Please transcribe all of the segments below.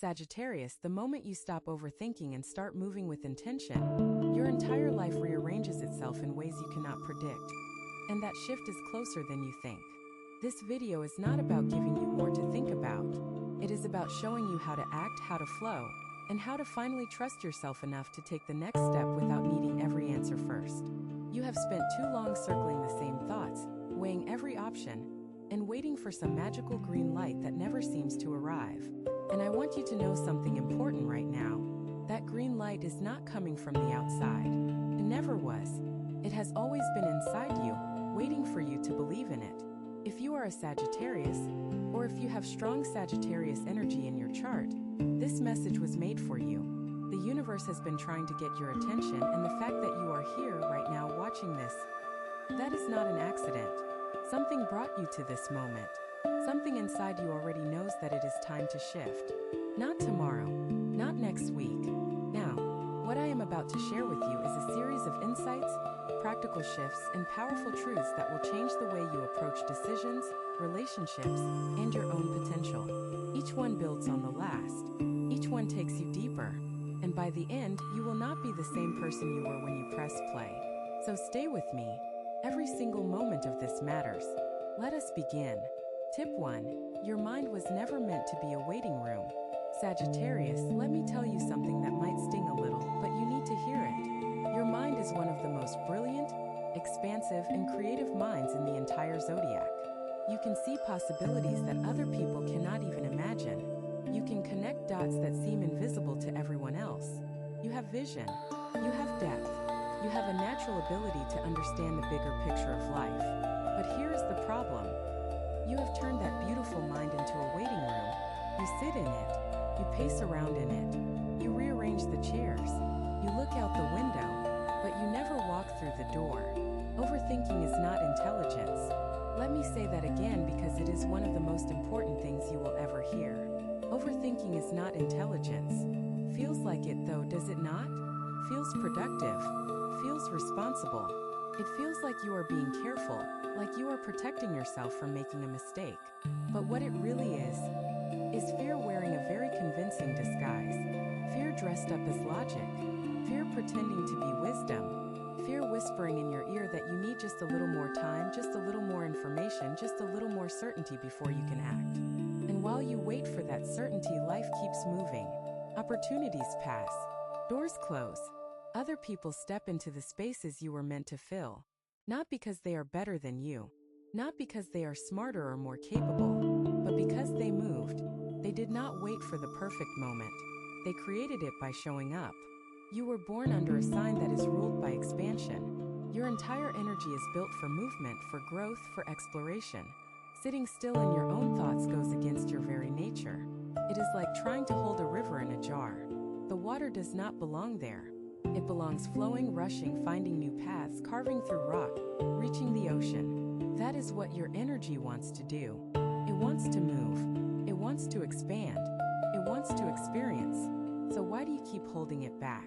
Sagittarius, the moment you stop overthinking and start moving with intention, your entire life rearranges itself in ways you cannot predict. And that shift is closer than you think. This video is not about giving you more to think about. It is about showing you how to act, how to flow, and how to finally trust yourself enough to take the next step without needing every answer first. You have spent too long circling the same thoughts, weighing every option, and waiting for some magical green light that never seems to arrive. And I want you to know something important right now. That green light is not coming from the outside. It never was. It has always been inside you, waiting for you to believe in it. If you are a Sagittarius, or if you have strong Sagittarius energy in your chart, this message was made for you. The universe has been trying to get your attention, and the fact that you are here right now watching this, that is not an accident. Something brought you to this moment. Something inside you already knows that it is time to shift. Not tomorrow, not next week. Now, what I am about to share with you is a series of insights, practical shifts, and powerful truths that will change the way you approach decisions, relationships, and your own potential. Each one builds on the last. Each one takes you deeper. And by the end, you will not be the same person you were when you pressed play. So stay with me. Every single moment of this matters. Let us begin. Tip 1. Your mind was never meant to be a waiting room. Sagittarius, let me tell you something that might sting a little, but you need to hear it. Your mind is one of the most brilliant, expansive, and creative minds in the entire zodiac. You can see possibilities that other people cannot even imagine. You can connect dots that seem invisible to everyone else. You have vision. You have depth. You have a natural ability to understand the bigger picture of life. But here is the problem. You have turned that beautiful mind into a waiting room. You sit in it. You pace around in it. You rearrange the chairs. You look out the window, but you never walk through the door. Overthinking is not intelligence. Let me say that again because it is one of the most important things you will ever hear. Overthinking is not intelligence. Feels like it though, does it not? Feels productive. Feels responsible. It feels like you are being careful, like you are protecting yourself from making a mistake. But what it really is fear wearing a very convincing disguise. Fear dressed up as logic. Fear pretending to be wisdom. Fear whispering in your ear that you need just a little more time, just a little more information, just a little more certainty before you can act. And while you wait for that certainty, life keeps moving. Opportunities pass. Doors close. Other people step into the spaces you were meant to fill. Not because they are better than you. Not because they are smarter or more capable. But because they moved. They did not wait for the perfect moment. They created it by showing up. You were born under a sign that is ruled by expansion. Your entire energy is built for movement, for growth, for exploration. Sitting still in your own thoughts goes against your very nature. It is like trying to hold a river in a jar. The water does not belong there. It belongs flowing, rushing, finding new paths, carving through rock, reaching the ocean. That is what your energy wants to do. It wants to move. It wants to expand. It wants to experience. So why do you keep holding it back?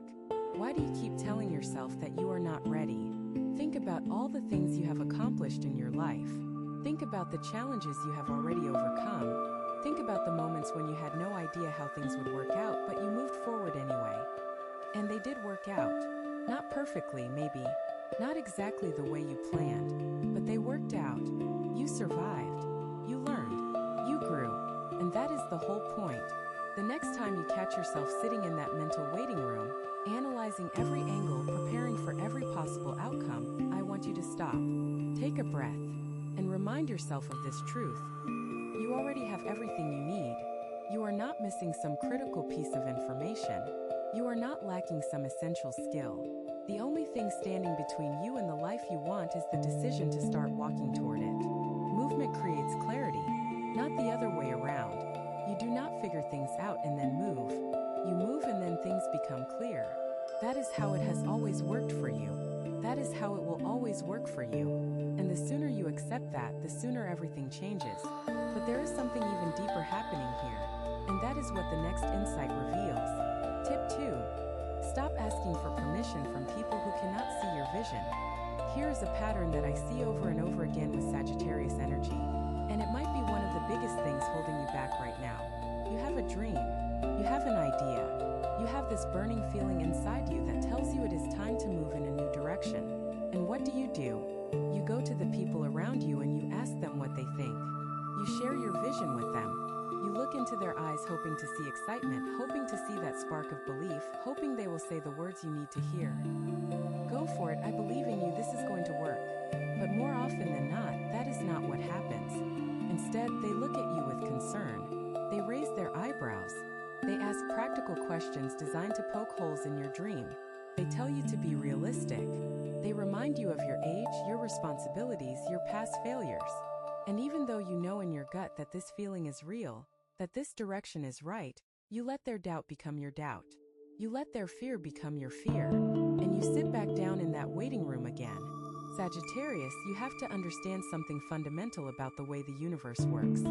Why do you keep telling yourself that you are not ready? Think about all the things you have accomplished in your life. Think about the challenges you have already overcome. Think about the moments when you had no idea how things would work out, but you moved forward anyway. And they did work out. Not perfectly, maybe. Not exactly the way you planned. But they worked out. You survived. You learned. You grew. And that is the whole point. The next time you catch yourself sitting in that mental waiting room, analyzing every angle, preparing for every possible outcome, I want you to stop. Take a breath. And remind yourself of this truth. You already have everything you need. You are not missing some critical piece of information. You are not lacking some essential skill. The only thing standing between you and the life you want is the decision to start walking toward it. Movement creates clarity, not the other way around. You do not figure things out and then move. You move and then things become clear. That is how it has always worked for you. That is how it will always work for you. And the sooner you accept that, the sooner everything changes. But there is something even deeper happening here. And that is what the next insight reveals. Tip 2. Stop asking for permission from people who cannot see your vision. Here is a pattern that I see over and over again with Sagittarius energy, and it might be one of the biggest things holding you back right now. You have a dream. You have this burning feeling inside you that tells you it is time to move in a new direction. And what do? You go to the people around you and you ask them what they think. You share your vision with them. You look into their eyes hoping to see excitement, hoping to see that spark of belief, hoping they will say the words you need to hear. Go for it, I believe in you, this is going to work. But more often than not, that is not what happens. Instead, they look at you with concern. They raise their eyebrows. They ask practical questions designed to poke holes in your dream. They tell you to be realistic. They remind you of your age, your responsibilities, your past failures. And even though you know in your gut that this feeling is real, that this direction is right, you let their doubt become your doubt. You let their fear become your fear. And you sit back down in that waiting room again. Sagittarius, you have to understand something fundamental about the way the universe works.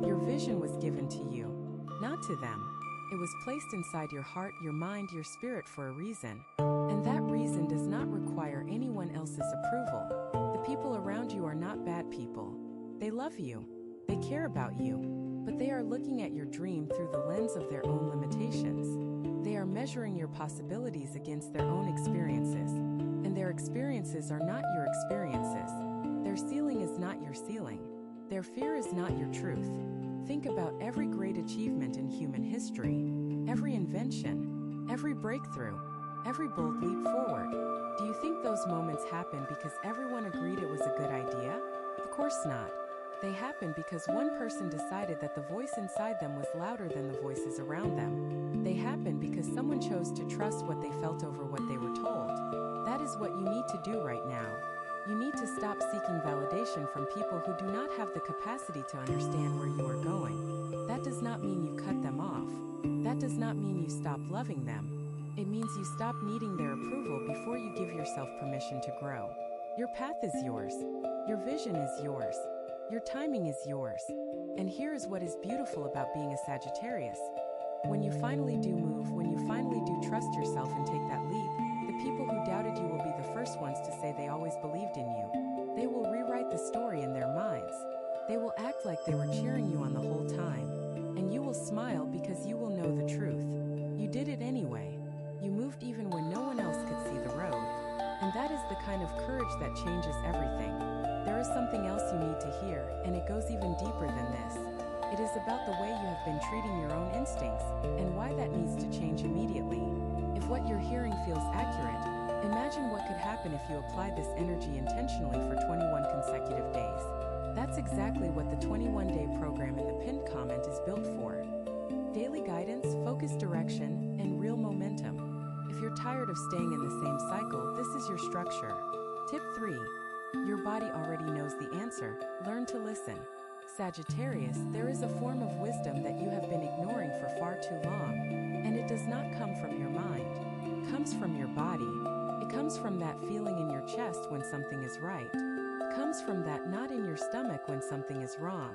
Your vision was given to you, not to them. It was placed inside your heart, your mind, your spirit for a reason. And that reason does not require anyone else's approval. The people around you are not bad people. They love you. They care about you. But they are looking at your dream through the lens of their own limitations. They are measuring your possibilities against their own experiences. And their experiences are not your experiences. Their ceiling is not your ceiling. Their fear is not your truth. Think about every great achievement in human history, every invention, every breakthrough, every bold leap forward. Do you think those moments happened because everyone agreed it was a good idea? Of course not. They happened because one person decided that the voice inside them was louder than the voices around them. They happened because someone chose to trust what they felt over what they were told. That is what you need to do right now. You need to stop seeking validation from people who do not have the capacity to understand where you are going. That does not mean you cut them off. That does not mean you stop loving them. It means you stop needing their approval before you give yourself permission to grow. Your path is yours. Your vision is yours. Your timing is yours. And here is what is beautiful about being a Sagittarius. When you finally do move, when you finally do trust yourself and take that leap, the people who doubted you will be the first ones to say they always believed in you. They will rewrite the story in their minds. They will act like they were cheering you on the whole time. And you will smile because you will know the truth. You did it anyway. You moved even when no one else could see the road. And that is the kind of courage that changes everything. There is something else you need to hear, and it goes even deeper than this. It is about the way you have been treating your own instincts, and why that needs to change immediately. If what you're hearing feels accurate, imagine what could happen if you applied this energy intentionally for 21 consecutive days. That's exactly what the 21-day program in the pinned comment is built for. Daily guidance, focused direction, and real momentum. If you're tired of staying in the same cycle, this is your structure. Tip 3. Your body already knows the answer. Learn to listen. Sagittarius, there is a form of wisdom that you have been ignoring for far too long, and it does not come from your mind. It comes from your body. It comes from that feeling in your chest when something is right. It comes from that knot in your stomach when something is wrong.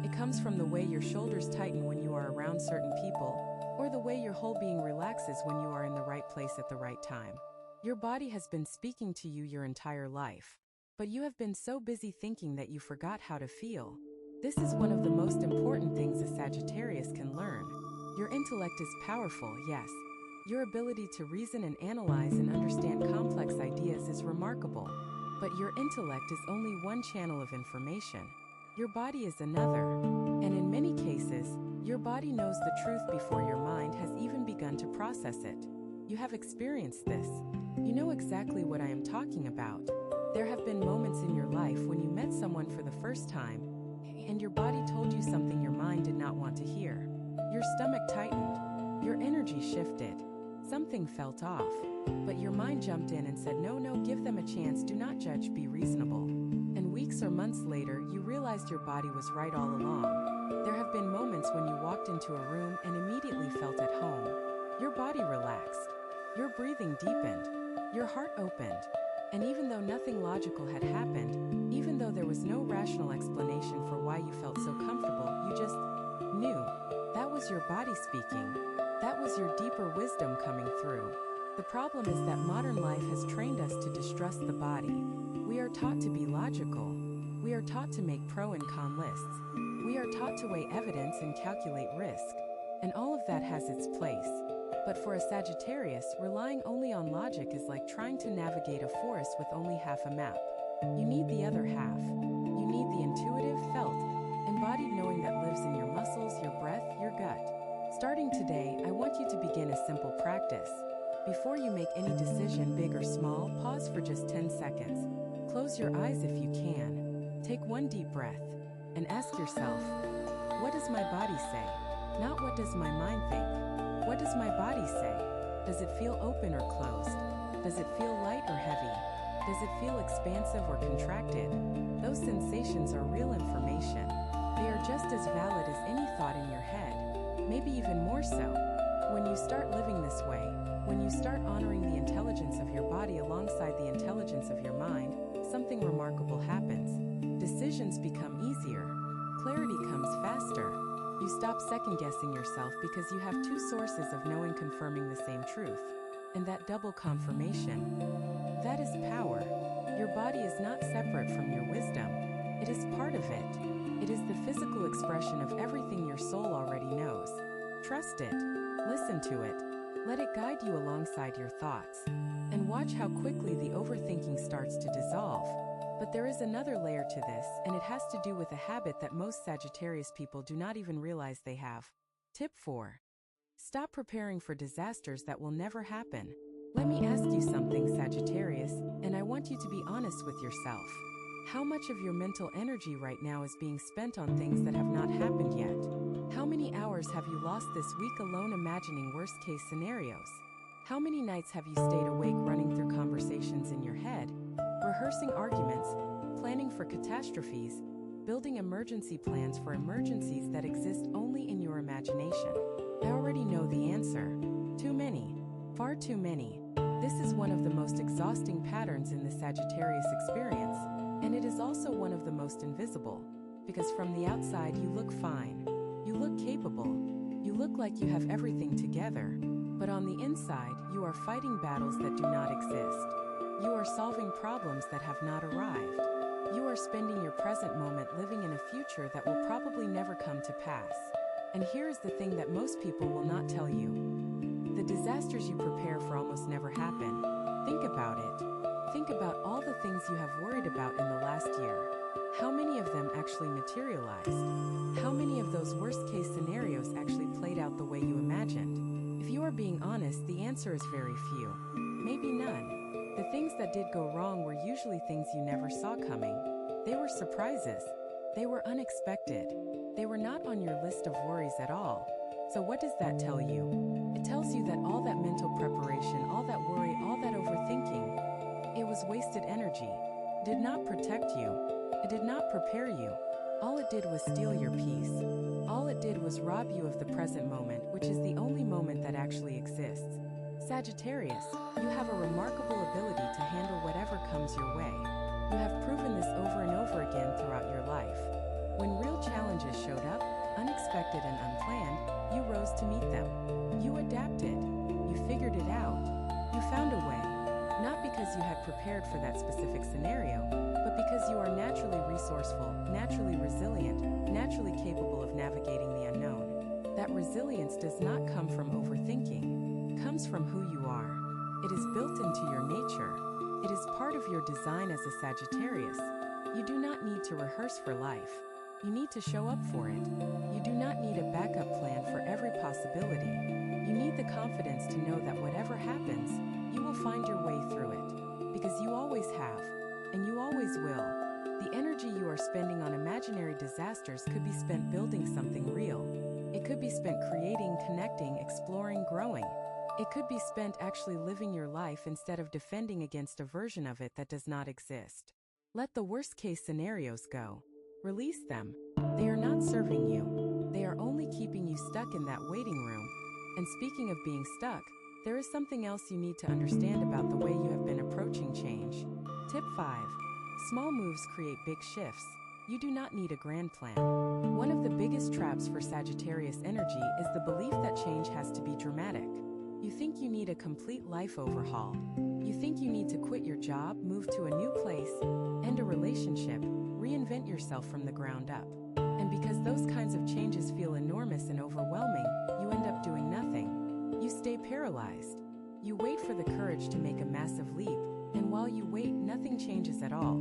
It comes from the way your shoulders tighten when you are around certain people, or the way your whole being relaxes when you are in the right place at the right time. Your body has been speaking to you your entire life. But you have been so busy thinking that you forgot how to feel. This is one of the most important things a Sagittarius can learn. Your intellect is powerful, yes. Your ability to reason and analyze and understand complex ideas is remarkable. But your intellect is only one channel of information. Your body is another. And in many cases, your body knows the truth before your mind has even begun to process it. You have experienced this. You know exactly what I am talking about. There have been moments in your life when you met someone for the first time, and your body told you something your mind did not want to hear. Your stomach tightened. Your energy shifted. Something felt off. But your mind jumped in and said, no, give them a chance, do not judge, be reasonable. And weeks or months later, you realized your body was right all along. There have been moments when you walked into a room and immediately felt at home. Your body relaxed. Your breathing deepened. Your heart opened. And even though nothing logical had happened, even though there was no rational explanation for why you felt so comfortable, you just knew. That was your body speaking. That was your deeper wisdom coming through. The problem is that modern life has trained us to distrust the body. We are taught to be logical. We are taught to make pro and con lists. We are taught to weigh evidence and calculate risk. And all of that has its place. But for a Sagittarius, relying only on logic is like trying to navigate a forest with only half a map. You need the other half. You need the intuitive, felt, embodied knowing that lives in your muscles, your breath, your gut. Starting today, I want you to begin a simple practice. Before you make any decision, big or small, pause for just 10 seconds. Close your eyes if you can. Take one deep breath and ask yourself, what does my body say? Not what does my mind think. What does my body say? Does it feel open or closed? Does it feel light or heavy? Does it feel expansive or contracted? Those sensations are real information. They are just as valid as any thought in your head, maybe even more so. When you start living this way, when you start honoring the intelligence of your body alongside the intelligence of your mind, something remarkable happens. Decisions become easier. Clarity comes faster. You stop second-guessing yourself because you have two sources of knowing confirming the same truth. And that double confirmation, that is power. Your body is not separate from your wisdom. It is part of it. It is the physical expression of everything your soul already knows. Trust it. Listen to it. Let it guide you alongside your thoughts. And watch how quickly the overthinking starts to dissolve. But there is another layer to this, and it has to do with a habit that most Sagittarius people do not even realize they have. Tip 4. Stop preparing for disasters that will never happen. Let me ask you something, Sagittarius, and I want you to be honest with yourself. How much of your mental energy right now is being spent on things that have not happened yet? How many hours have you lost this week alone imagining worst-case scenarios? How many nights have you stayed awake running through conversations in your head, rehearsing arguments, planning for catastrophes, building emergency plans for emergencies that exist only in your imagination? I already know the answer. Too many. Far too many. This is one of the most exhausting patterns in the Sagittarius experience, and it is also one of the most invisible, because from the outside you look fine. You look capable. You look like you have everything together. But on the inside, you are fighting battles that do not exist. You are solving problems that have not arrived. You are spending your present moment living in a future that will probably never come to pass. And here is the thing that most people will not tell you. The disasters you prepare for almost never happen. Think about it. Think about all the things you have worried about in the last year. How many of them actually materialized? How many of those worst-case scenarios actually played out the way you imagined? If you are being honest, the answer is very few. Maybe none. The things that did go wrong were usually things you never saw coming. They were surprises. They were unexpected. They were not on your list of worries at all. So what does that tell you? It tells you that all that mental preparation, all that worry, all that overthinking, it was wasted energy. It did not protect you. It did not prepare you. All it did was steal your peace. All it did was rob you of the present moment, which is the only moment that actually exists. Sagittarius, you have a remarkable ability to handle whatever comes your way. You have proven this over and over again throughout your life. When real challenges showed up, unexpected and unplanned, you rose to meet them. You adapted. You figured it out. You found a way. Not because you had prepared for that specific scenario, but because you are naturally resourceful, naturally resilient, naturally capable of navigating the unknown. That resilience does not come from overthinking. It comes from who you are. It is built into your nature. It is part of your design as a Sagittarius. You do not need to rehearse for life. You need to show up for it. You do not need a backup plan for every possibility. You need the confidence to know that whatever happens, you will find your way through it. Because you always have, and you always will. The energy you are spending on imaginary disasters could be spent building something real. It could be spent creating, connecting, exploring, growing. It could be spent actually living your life instead of defending against a version of it that does not exist. Let the worst-case scenarios go. Release them. They are not serving you. They are only keeping you stuck in that waiting room. And speaking of being stuck, there is something else you need to understand about the way you have been approaching change. Tip 5. Small moves create big shifts. You do not need a grand plan. One of the biggest traps for Sagittarius energy is the belief that change has to be dramatic. You think you need a complete life overhaul. You think you need to quit your job, move to a new place, end a relationship, reinvent yourself from the ground up. And because those kinds of changes feel enormous and overwhelming, you end up doing nothing. You stay paralyzed. You wait for the courage to make a massive leap, and while you wait, nothing changes at all.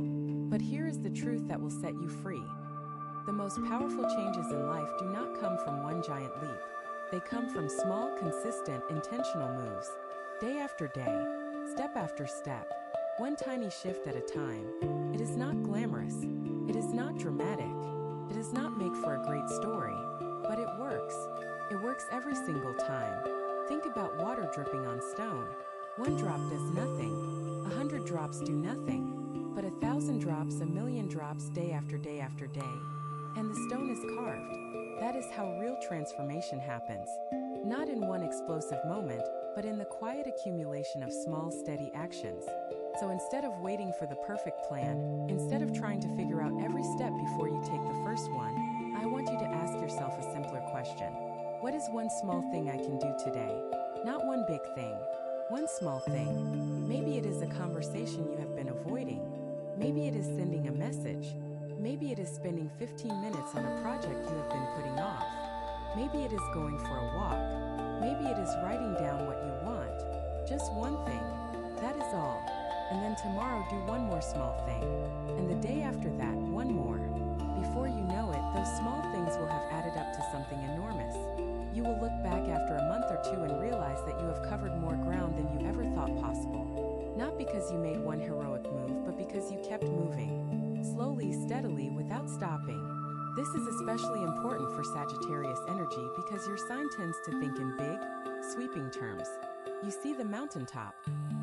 But here is the truth that will set you free. The most powerful changes in life do not come from one giant leap. They come from small, consistent, intentional moves. Day after day, step after step, one tiny shift at a time. It is not glamorous. It is not dramatic. It does not make for a great story. But it works. It works every single time. Think about water dripping on stone. One drop does nothing. 100 drops do nothing. But 1,000 drops, 1,000,000 drops day after day after day. And the stone is carved. That is how real transformation happens. Not in one explosive moment, but in the quiet accumulation of small, steady actions. So instead of waiting for the perfect plan, instead of trying to figure out every step before you take the first one, I want you to ask yourself a simpler question. What is one small thing I can do today? Not one big thing. One small thing. Maybe it is a conversation you have been avoiding. Maybe it is sending a message. Maybe it is spending 15 minutes on a project you have been putting off. Maybe it is going for a walk. Maybe it is writing down what you want. Just one thing. That is all. And then tomorrow do one more small thing. And the day after that, one more. Before you know it, those small things will have added up to something enormous. You will look back after a month or two and realize that you have covered more ground than you ever thought possible. Not because you made one heroic move, but because you kept moving. Slowly, steadily, without stopping. This is especially important for Sagittarius energy because your sign tends to think in big, sweeping terms. You see the mountaintop.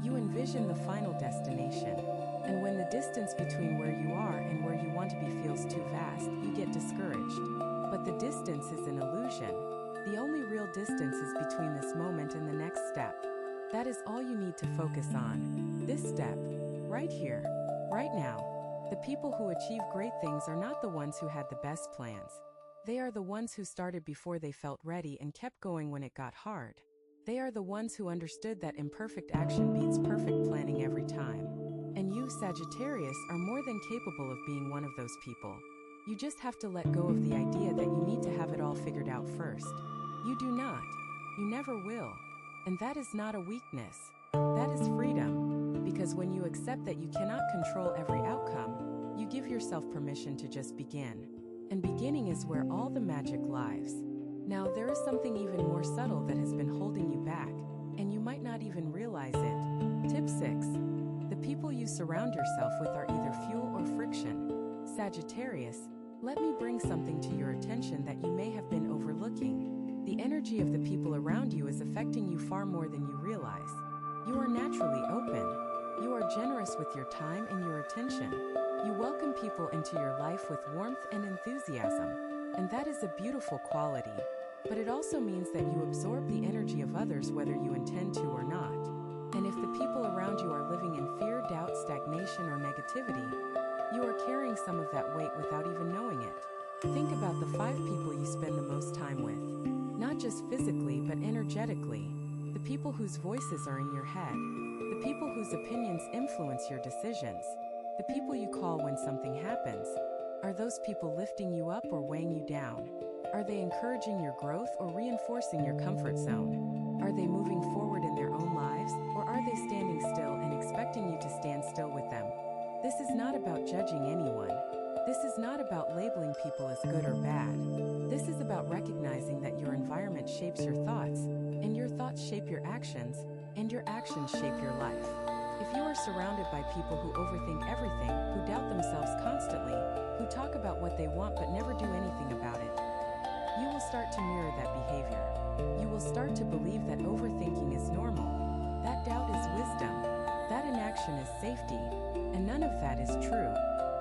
You envision the final destination. And when the distance between where you are and where you want to be feels too vast, you get discouraged. But the distance is an illusion. The only real distance is between this moment and the next step. That is all you need to focus on. This step. Right here. Right now. The people who achieve great things are not the ones who had the best plans. They are the ones who started before they felt ready and kept going when it got hard. They are the ones who understood that imperfect action beats perfect planning every time. And you, Sagittarius, are more than capable of being one of those people. You just have to let go of the idea that you need to have it all figured out first. You do not. You never will. And that is not a weakness. That is freedom. Because when you accept that you cannot control every outcome, you give yourself permission to just begin. And beginning is where all the magic lies. Now, there is something even more subtle that has been holding you back, and you might not even realize it. Tip 6. The people you surround yourself with are either fuel or friction. Sagittarius, let me bring something to your attention that you may have been overlooking. The energy of the people around you is affecting you far more than you realize. You are naturally open. You are generous with your time and your attention. You welcome people into your life with warmth and enthusiasm. And that is a beautiful quality. But it also means that you absorb the energy of others whether you intend to or not. And if the people around you are living in fear, doubt, stagnation, or negativity, you are carrying some of that weight without even knowing it. Think about the 5 people you spend the most time with. Not just physically, but energetically. The people whose voices are in your head. The people whose opinions influence your decisions. The people you call when something happens. Are those people lifting you up or weighing you down? Are they encouraging your growth or reinforcing your comfort zone? Are they moving forward in their own lives, or are they standing still and expecting you to stand still with them? This is not about judging anyone. This is not about labeling people as good or bad. This is about recognizing that your environment shapes your thoughts, and your thoughts shape your actions, and your actions shape your life. If you are surrounded by people who overthink everything, who doubt themselves constantly, who talk about what they want but never do anything about it, you will start to mirror that behavior. You will start to believe that overthinking is normal. That doubt is wisdom. That inaction is safety. And none of that is true.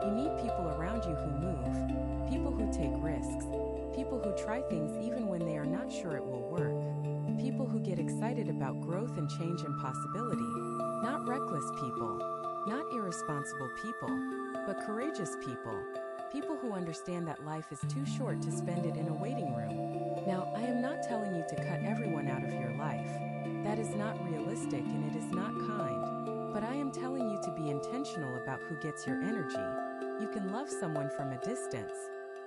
You need people around you who move, people who take risks, people who try things even when they are not sure it will work, people who get excited about growth and change and possibility. Not reckless people, not irresponsible people, but courageous people. People who understand that life is too short to spend it in a waiting room. Now, I am not telling you to cut everyone out of your life. That is not realistic and it is not kind. But I am telling you to be intentional about who gets your energy. You can love someone from a distance.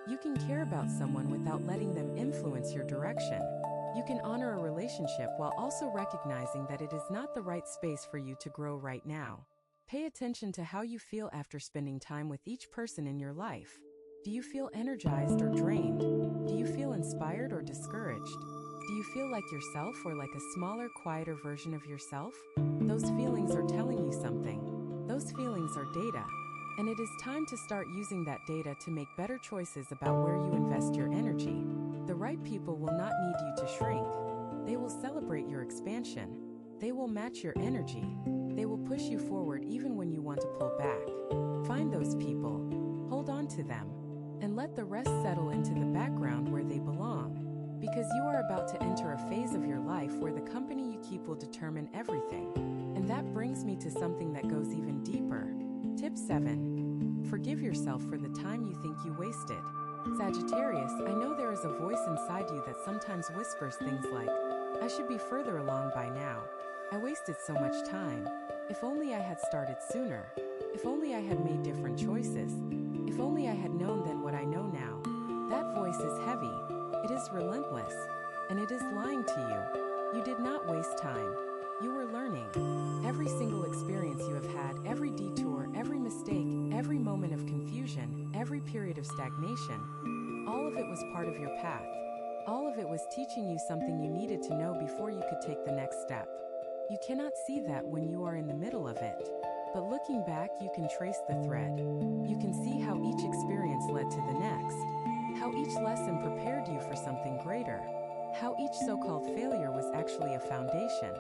You can care about someone without letting them influence your direction. You can honor a relationship while also recognizing that it is not the right space for you to grow right now. Pay attention to how you feel after spending time with each person in your life. Do you feel energized or drained? Do you feel inspired or discouraged? Do you feel like yourself or like a smaller, quieter version of yourself? Those feelings are telling you something. Those feelings are data. And it is time to start using that data to make better choices about where you invest your energy. The right people will not need you to shrink. They will celebrate your expansion. They will match your energy. They will push you forward even when you want to pull back. Find those people. Hold on to them. And let the rest settle into the background where they belong. Because you are about to enter a phase of your life where the company you keep will determine everything. And that brings me to something that goes even deeper. Tip 7. Forgive yourself for the time you think you wasted. Sagittarius, I know there is a voice inside you that sometimes whispers things like, I should be further along by now. I wasted so much time. If only I had started sooner. If only I had made different choices. If only I had known then what I know now. That voice is heavy. It is relentless. And it is lying to you. You did not waste time. You were learning. Every single experience you have had, every detour, every mistake, every moment of confusion, every period of stagnation, all of it was part of your path. All of it was teaching you something you needed to know before you could take the next step. You cannot see that when you are in the middle of it. But looking back, you can trace the thread. You can see how each experience led to the next. How each lesson prepared you for something greater. How each so-called failure was actually a foundation.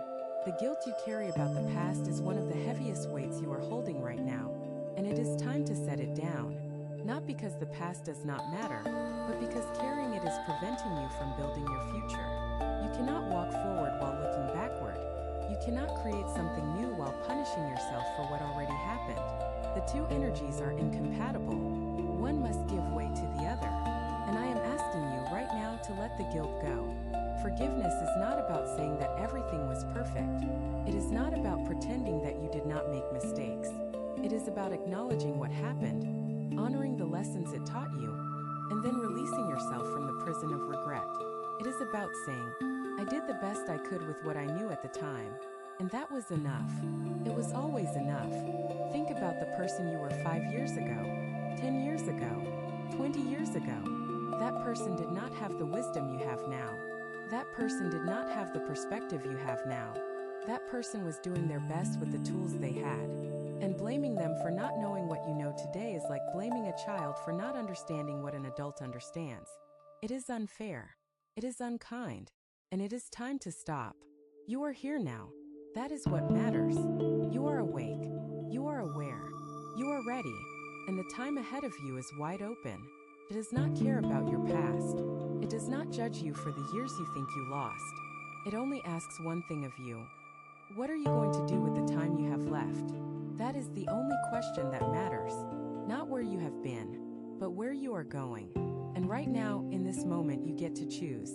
The guilt you carry about the past is one of the heaviest weights you are holding right now, and it is time to set it down. Not because the past does not matter, but because carrying it is preventing you from building your future. You cannot walk forward while looking backward. You cannot create something new while punishing yourself for what already happened. The two energies are incompatible. One must give way to the other. And I am asking you right now to let the guilt go. Forgiveness is not about saying that everything was perfect. It is not about pretending that you did not make mistakes. It is about acknowledging what happened, honoring the lessons it taught you, and then releasing yourself from the prison of regret. It is about saying, I did the best I could with what I knew at the time, and that was enough. It was always enough. Think about the person you were 5 years ago, 10 years ago, 20 years ago. That person did not have the wisdom you have now. That person did not have the perspective you have now. That person was doing their best with the tools they had. And blaming them for not knowing what you know today is like blaming a child for not understanding what an adult understands. It is unfair. It is unkind. And it is time to stop. You are here now. That is what matters. You are awake. You are aware. You are ready. And the time ahead of you is wide open. It does not care about your past. It does not judge you for the years you think you lost. It only asks one thing of you. What are you going to do with the time you have left? That is the only question that matters. Not where you have been, but where you are going. And right now, in this moment, you get to choose.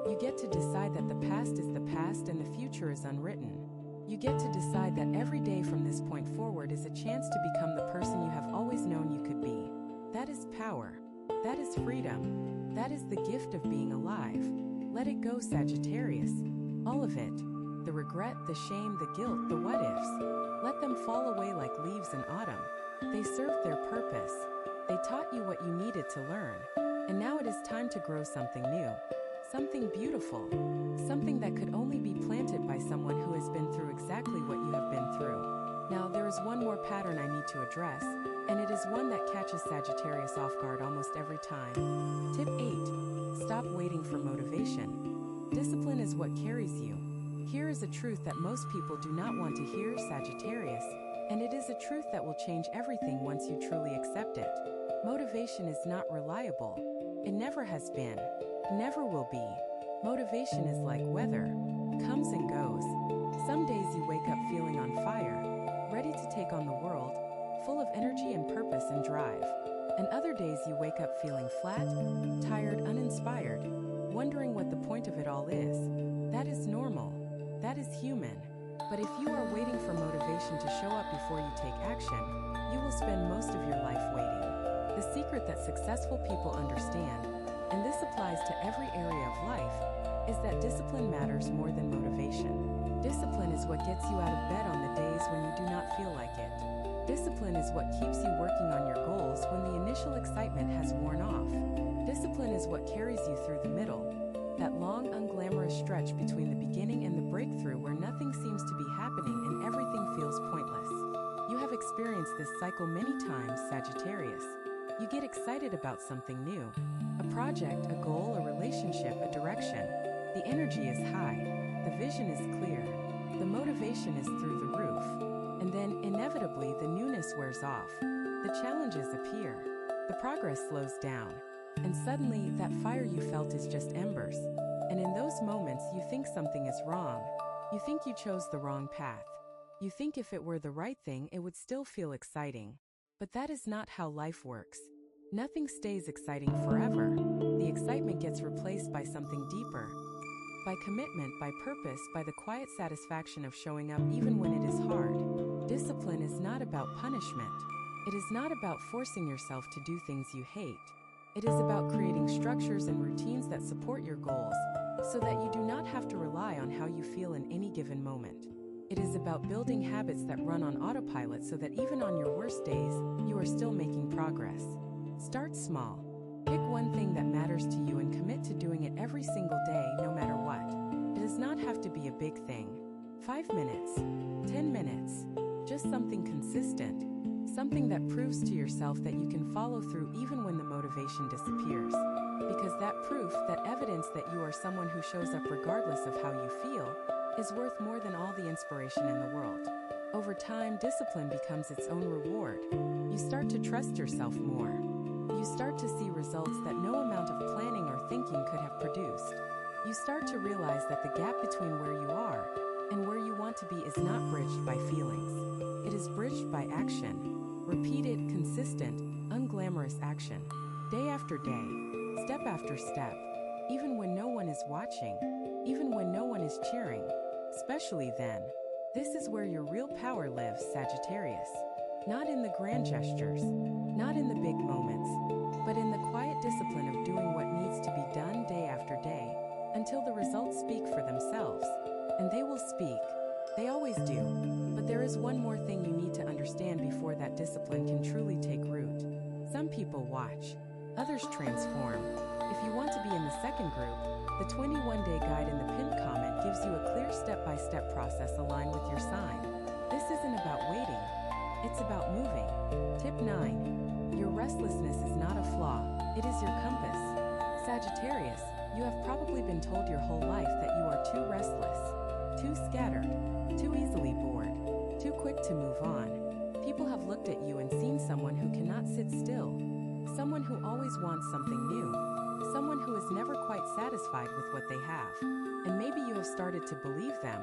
You get to decide that the past is the past and the future is unwritten. You get to decide that every day from this point forward is a chance to become the person you have always known you could be. That is power. That is freedom. That is the gift of being alive. Let it go, Sagittarius. All of it. The regret, the shame, the guilt, the what-ifs. Let them fall away like leaves in autumn. They served their purpose. They taught you what you needed to learn. And now it is time to grow something new. Something beautiful. Something that could only be planted by someone who has been through exactly what you have been through. Now, there is one more pattern I need to address, and it is one that catches Sagittarius off guard almost every time. Tip 8. Stop waiting for motivation. Discipline is what carries you. Here is a truth that most people do not want to hear, Sagittarius, and it is a truth that will change everything once you truly accept it. Motivation is not reliable. It never has been. Never will be. Motivation is like weather. Comes and goes. Some days you wake up feeling on fire, ready to take on the world, full of energy and purpose and drive. And other days you wake up feeling flat, tired, uninspired, wondering what the point of it all is. That is normal. That is human. But if you are waiting for motivation to show up before you take action, you will spend most of your life waiting. The secret that successful people understand, and this applies to every area of life, is that discipline matters more than motivation. Discipline is what gets you out of bed on the days when you do not feel like it. Discipline is what keeps you working on your goals when the initial excitement has worn off. Discipline is what carries you through the middle, that long, unglamorous stretch between the beginning and the breakthrough where nothing seems to be happening and everything feels pointless. You have experienced this cycle many times, Sagittarius. You get excited about something new, a project, a goal, a relationship, a direction. The energy is high, the vision is clear, the motivation is through the roof, and then, inevitably, the newness wears off. The challenges appear, the progress slows down, and suddenly, that fire you felt is just embers. And in those moments, you think something is wrong. You think you chose the wrong path. You think if it were the right thing, it would still feel exciting. But that is not how life works. Nothing stays exciting forever. The excitement gets replaced by something deeper. By commitment, by purpose, by the quiet satisfaction of showing up even when it is hard. Discipline is not about punishment. It is not about forcing yourself to do things you hate. It is about creating structures and routines that support your goals, so that you do not have to rely on how you feel in any given moment. It is about building habits that run on autopilot so that even on your worst days, you are still making progress. Start small. Pick one thing that matters to you and commit to doing it every single day, no matter what. It does not have to be a big thing. 5 minutes, 10 minutes, just something consistent. Something that proves to yourself that you can follow through even when the motivation disappears. Because that proof, that evidence that you are someone who shows up regardless of how you feel, is worth more than all the inspiration in the world. Over time, discipline becomes its own reward. You start to trust yourself more. You start to see results that no amount of planning or thinking could have produced. You start to realize that the gap between where you are and where you want to be is not bridged by feelings. It is bridged by action. Repeated, consistent, unglamorous action. Day after day, step after step, even when no one is watching, even when no one is cheering, especially then. This is where your real power lives, Sagittarius. Not in the grand gestures, not in the big moments, but in the quiet discipline of doing what needs to be done day after day, until the results speak for themselves. And they will speak. They always do. But there is one more thing you need to understand before that discipline can truly take root. Some people watch, others transform. If you want to be in the second group, the 21-day guide in the pinned comment gives you a clear step-by-step process aligned with your sign. This isn't about waiting, it's about moving. Tip 9. Your restlessness is not a flaw, it is your compass. Sagittarius, you have probably been told your whole life that you are too restless, too scattered, too easily bored, too quick to move on. People have looked at you and seen someone who cannot sit still, someone who always wants something new, someone who is never quite satisfied with what they have. And maybe you have started to believe them.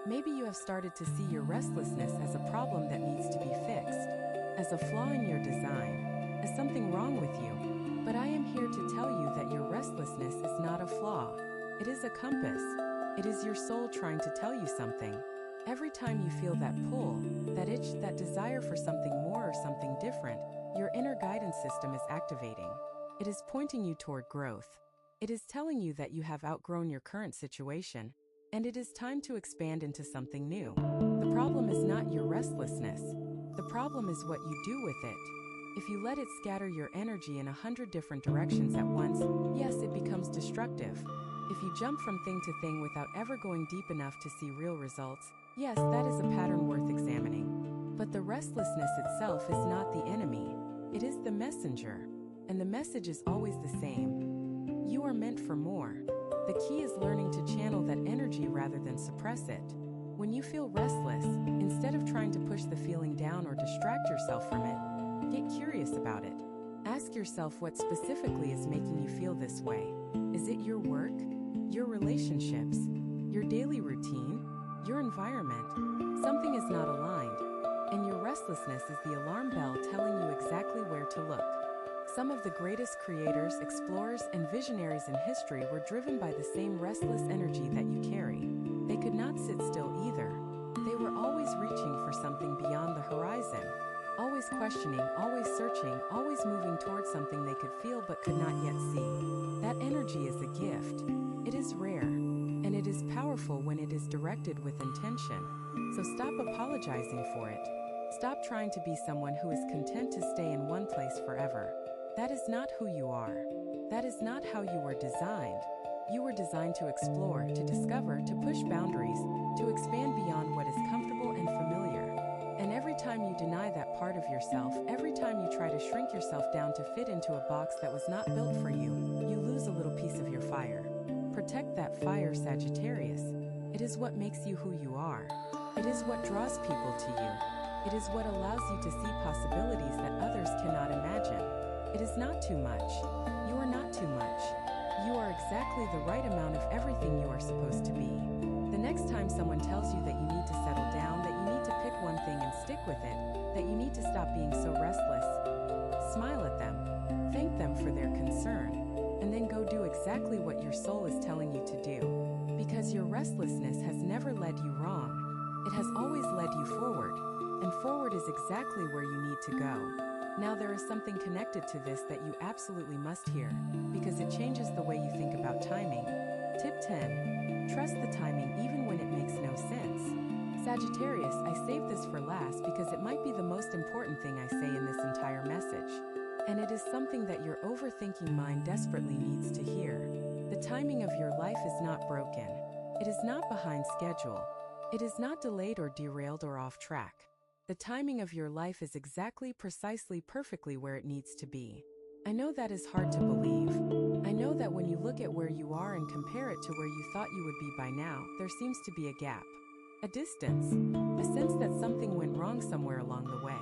Maybe you have started to see your restlessness as a problem that needs to be fixed, as a flaw in your design, as something wrong with you. But I am here to tell you that your restlessness is not a flaw. It is a compass. It is your soul trying to tell you something. Every time you feel that pull, that itch, that desire for something more or something different, your inner guidance system is activating. It is pointing you toward growth. It is telling you that you have outgrown your current situation, and it is time to expand into something new. The problem is not your restlessness. The problem is what you do with it. If you let it scatter your energy in 100 different directions at once, yes, it becomes destructive. If you jump from thing to thing without ever going deep enough to see real results, yes, that is a pattern worth examining. But the restlessness itself is not the enemy. It is the messenger. And the message is always the same. You are meant for more. The key is learning to channel that energy rather than suppress it. When you feel restless, instead of trying to push the feeling down or distract yourself from it, get curious about it. Ask yourself what specifically is making you feel this way. Is it your work, your relationships, your daily routine, your environment? Something is not aligned, and your restlessness is the alarm bell telling you exactly where to look. Some of the greatest creators, explorers, and visionaries in history were driven by the same restless energy that you carry. They could not sit still either. They were always reaching for something beyond the horizon. Always questioning, always searching, always moving towards something they could feel but could not yet see. That energy is a gift. It is rare. and it is powerful when it is directed with intention. So stop apologizing for it. Stop trying to be someone who is content to stay in one place forever. That is not who you are. That is not how you were designed. You were designed to explore, to discover, to push boundaries, to expand beyond what is comfortable and familiar. And every time you deny that part of yourself, every time you try to shrink yourself down to fit into a box that was not built for you, you lose a little piece of your fire. Protect that fire, Sagittarius. It is what makes you who you are. It is what draws people to you. It is what allows you to see possibilities that others cannot imagine. It is not too much. You are not too much. You are exactly the right amount of everything you are supposed to be. The next time someone tells you that you need to settle down, that you need to pick one thing and stick with it, that you need to stop being so restless, smile at them, thank them for their concern, and then go do exactly what your soul is telling you to do. Because your restlessness has never led you wrong. It has always led you forward, and forward is exactly where you need to go. Now there is something connected to this that you absolutely must hear, because it changes the way you think about timing. Tip 10. Trust the timing even when it makes no sense. Sagittarius, I saved this for last because it might be the most important thing I say in this entire message. And it is something that your overthinking mind desperately needs to hear. The timing of your life is not broken. It is not behind schedule. It is not delayed or derailed or off track. The timing of your life is exactly, precisely, perfectly where it needs to be. I know that is hard to believe. I know that when you look at where you are and compare it to where you thought you would be by now, there seems to be a gap, a distance, a sense that something went wrong somewhere along the way.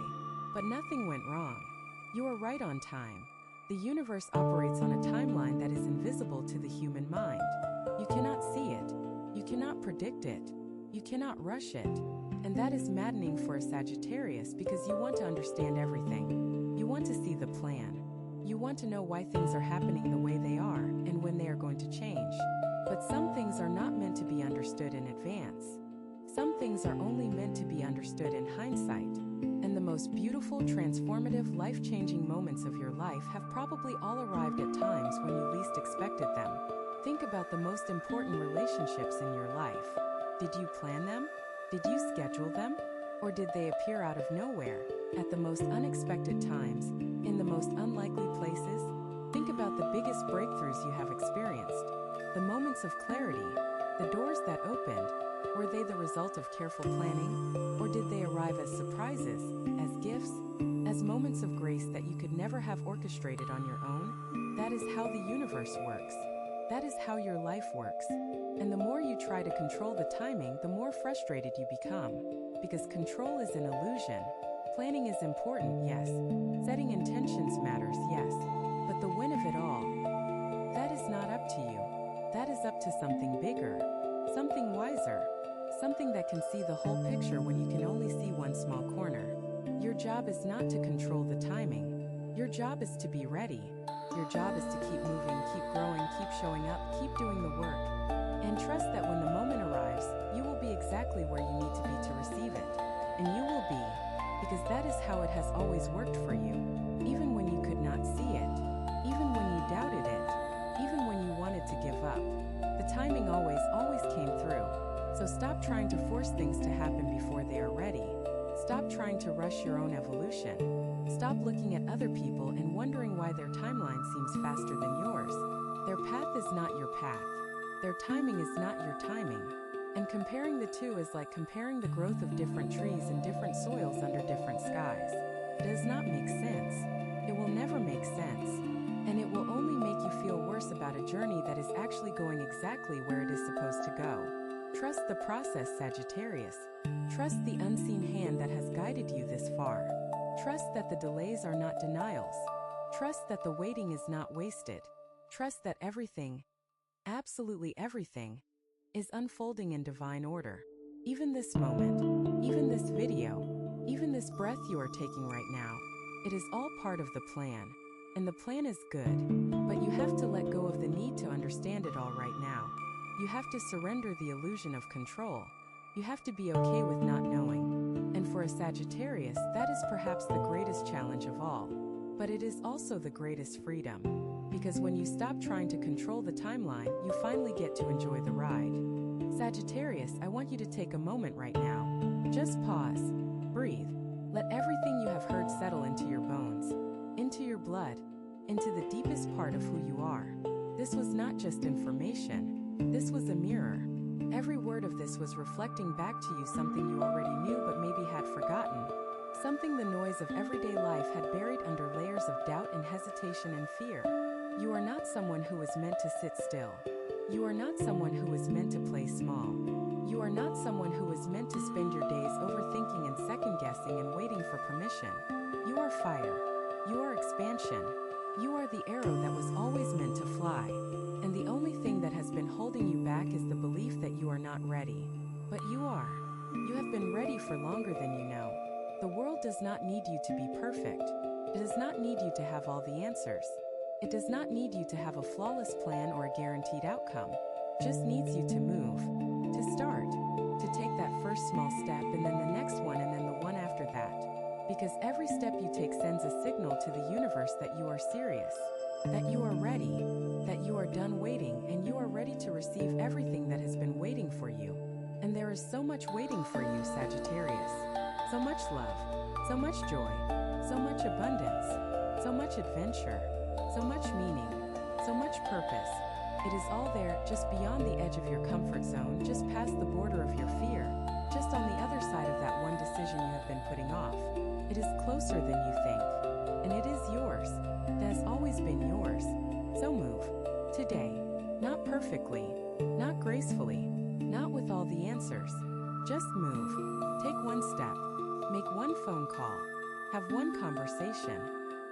But nothing went wrong. You are right on time. The universe operates on a timeline that is invisible to the human mind. You cannot see it. You cannot predict it. You cannot rush it. And that is maddening for a Sagittarius because you want to understand everything. You want to see the plan. You want to know why things are happening the way they are and when they are going to change. But some things are not meant to be understood in advance. Some things are only meant to be understood in hindsight. And the most beautiful, transformative, life-changing moments of your life have probably all arrived at times when you least expected them. Think about the most important relationships in your life. Did you plan them? Did you schedule them? Or did they appear out of nowhere, at the most unexpected times, in the most unlikely places? Think about the biggest breakthroughs you have experienced, the moments of clarity, the doors that opened. Were they the result of careful planning? Or did they arrive as surprises, as gifts, as moments of grace that you could never have orchestrated on your own? That is how the universe works. That is how your life works. And the more you try to control the timing, the more frustrated you become. Because control is an illusion. Planning is important, yes. Setting intentions matters, yes. But the when of it all, that is not up to you. That is up to something bigger, something wiser, something that can see the whole picture when you can only see one small corner. Your job is not to control the timing. Your job is to be ready. Your job is to keep moving, keep growing, keep showing up, keep doing the work. And trust that when the moment arrives, you will be exactly where you need to be to receive it. And you will be, because that is how it has always worked for you. Even when you could not see it, even when you doubted it, even when you wanted to give up, the timing always came through. So stop trying to force things to happen before they are ready. Stop trying to rush your own evolution. Stop looking at other people and wondering why their timeline seems faster than yours. Their path is not your path. Their timing is not your timing. And comparing the two is like comparing the growth of different trees in different soils under different skies. It does not make sense. It will never make sense. And it will only make you feel worse about a journey that is actually going exactly where it is supposed to go. Trust the process, Sagittarius. Trust the unseen hand that has guided you this far. Trust that the delays are not denials. Trust that the waiting is not wasted. Trust that everything, absolutely everything, is unfolding in divine order. Even this moment, even this video, even this breath you are taking right now, it is all part of the plan. And the plan is good, but you have to let go of the need to understand it all right now. You have to surrender the illusion of control. You have to be okay with not knowing. And for a Sagittarius, that is perhaps the greatest challenge of all. But it is also the greatest freedom. Because when you stop trying to control the timeline, you finally get to enjoy the ride. Sagittarius, I want you to take a moment right now. Just pause, breathe, let everything you have heard settle into your bones, into your blood, into the deepest part of who you are. This was not just information, this was a mirror. Every word of this was reflecting back to you something you already knew but maybe had forgotten. Something the noise of everyday life had buried under layers of doubt and hesitation and fear. You are not someone who was meant to sit still. You are not someone who was meant to play small. You are not someone who was meant to spend your days overthinking and second-guessing and waiting for permission. You are fire. You are expansion. You are the arrow that was always meant to fly. And the only thing that has been holding you back is the belief that you are not ready. But you are. You have been ready for longer than you know. The world does not need you to be perfect. It does not need you to have all the answers. It does not need you to have a flawless plan or a guaranteed outcome. It just needs you to move, to start, to take that first small step and then the next one and then the one after that. Because every step you take sends a signal to the universe that you are serious, that you are ready, that you are done waiting and you are ready to receive everything that has been waiting for you. And there is so much waiting for you, Sagittarius. So much love, so much joy, so much abundance, so much adventure, so much meaning, so much purpose. It is all there, just beyond the edge of your comfort zone, just past the border of your fear, just on the other side of that one decision you have been putting off. It is closer than you think, and it is yours. It has always been yours. So move. Today. Not perfectly, not gracefully, not with all the answers. Just move. Take one step. Make one phone call. Have one conversation.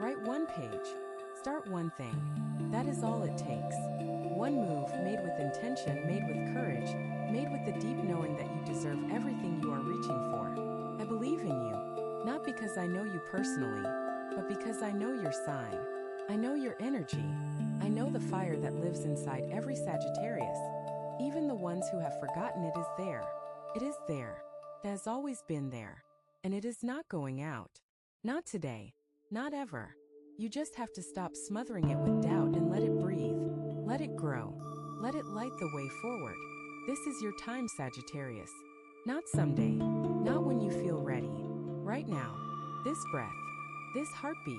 Write one page. Start one thing. That is all it takes. One move made with intention, made with courage, made with the deep knowing that you deserve everything you are reaching for. I believe in you, not because I know you personally, but because I know your sign. I know your energy. I know the fire that lives inside every Sagittarius. Even the ones who have forgotten it is there. It is there. It has always been there. And it is not going out. Not today. Not ever. You just have to stop smothering it with doubt and let it breathe. Let it grow. Let it light the way forward. This is your time, Sagittarius. Not someday. Not when you feel ready. Right now. This breath. This heartbeat.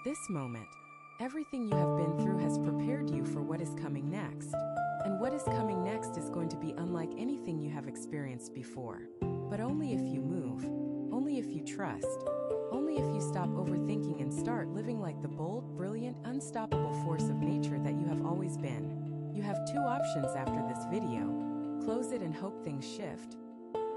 This moment. Everything you have been through has prepared you for what is coming next. And what is coming next is going to be unlike anything you have experienced before. But only if you move. Only if you trust. Only if you stop overthinking and start living like the bold, brilliant, unstoppable force of nature that you have always been. You have two options after this video. Close it and hope things shift.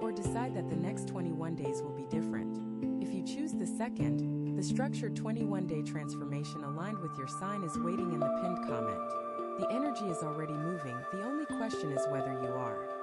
Or decide that the next 21 days will be different. If you choose the second, the structured 21-day transformation aligned with your sign is waiting in the pinned comment. The energy is already moving, the only question is whether you are.